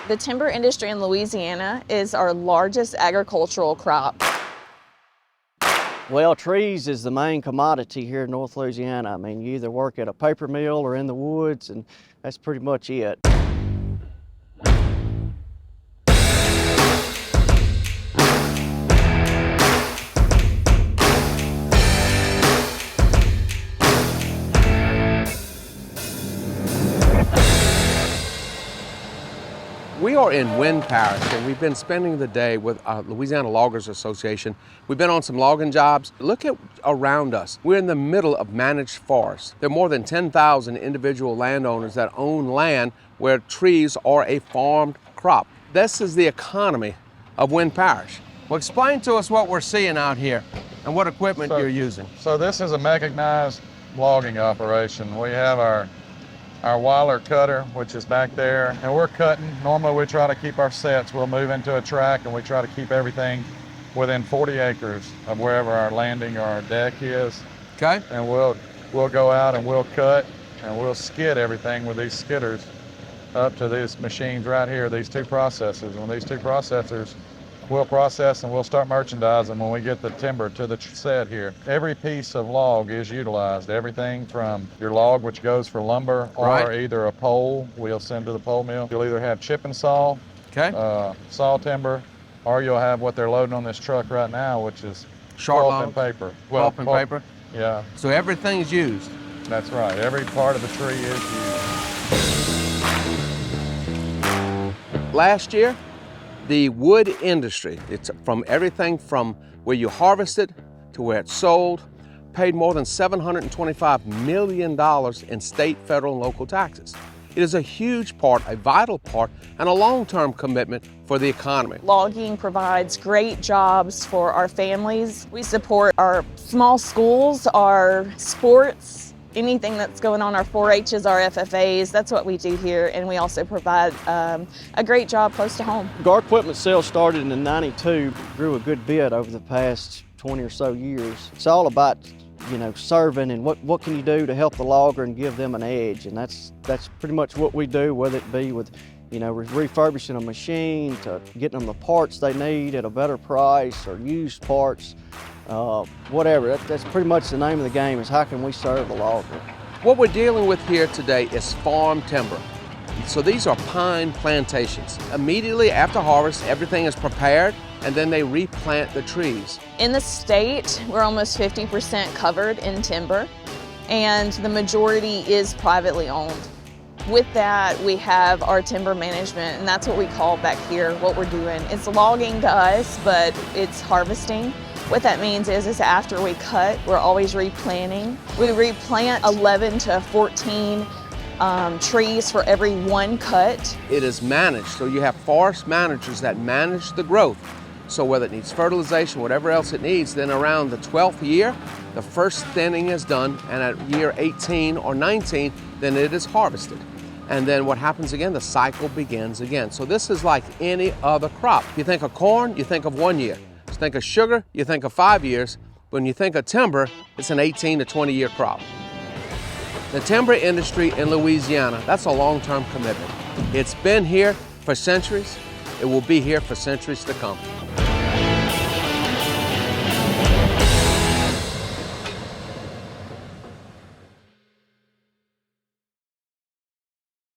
The timber industry in Louisiana is our largest agricultural crop. Well, trees is the main commodity here in North Louisiana. I mean, you either work at a paper mill or in the woods, and that's pretty much it. We are in Winn Parish, and we've been spending the day with Louisiana Loggers Association. We've been on some logging jobs. Look at around us. We're in the middle of managed forests. There are more than 10,000 individual landowners that own land where trees are a farmed crop. This is the economy of Winn Parish. Well, explain to us what we're seeing out here and what equipment you're using. So this is a mechanized logging operation. We have our Weiler cutter, which is back there, and we're cutting. Normally we try to keep our sets. We'll move into a track and we try to keep everything within 40 acres of wherever our landing or our deck is. Okay. And we'll go out and we'll cut and we'll skid everything with these skidders up to these machines right here, these two processors. And these two processors we'll process and we'll start merchandising when we get the timber to the set here. Every piece of log is utilized. Everything from your log, which goes for lumber, or either a pole, we'll send to the pole mill. You'll either have chip and saw, saw timber, or you'll have what they're loading on this truck right now, which is pulp and paper. Pulp and paper? Yeah. So everything's used? That's right. Every part of the tree is used. Last year, the wood industry, it's from everything from where you harvest it to where it's sold, paid more than $725 million in state, federal, and local taxes. It is a huge part, a vital part, and a long-term commitment for the economy. Logging provides great jobs for our families. We support our small schools, our sports, anything that's going on, our 4-H's, our FFAs, that's what we do here, and we also provide a great job close to home. Our equipment sales started in 92, grew a good bit over the past 20 or so years. It's all about, you know, serving and what can you do to help the logger and give them an edge, and that's pretty much what we do, whether it be with, you know, refurbishing a machine to getting them the parts they need at a better price or used parts. Whatever, that's pretty much the name of the game, is how can we serve the logger. What we're dealing with here today is farm timber. So these are pine plantations. Immediately after harvest, everything is prepared and then they replant the trees. In the state, we're almost 50% covered in timber, and the majority is privately owned. With that, we have our timber management, and that's what we call back here, what we're doing. It's logging to us, but it's harvesting. What that means is after we cut, we're always replanting. We replant 11 to 14 trees for every one cut. It is managed, so you have forest managers that manage the growth. So whether it needs fertilization, whatever else it needs, then around the 12th year, the first thinning is done, and at year 18 or 19, then it is harvested. And then what happens again, the cycle begins again. So this is like any other crop. If you think of corn, you think of 1 year. If you think of sugar, you think of 5 years. When you think of timber, it's an 18 to 20 year crop. The timber industry in Louisiana, that's a long-term commitment. It's been here for centuries. It will be here for centuries to come.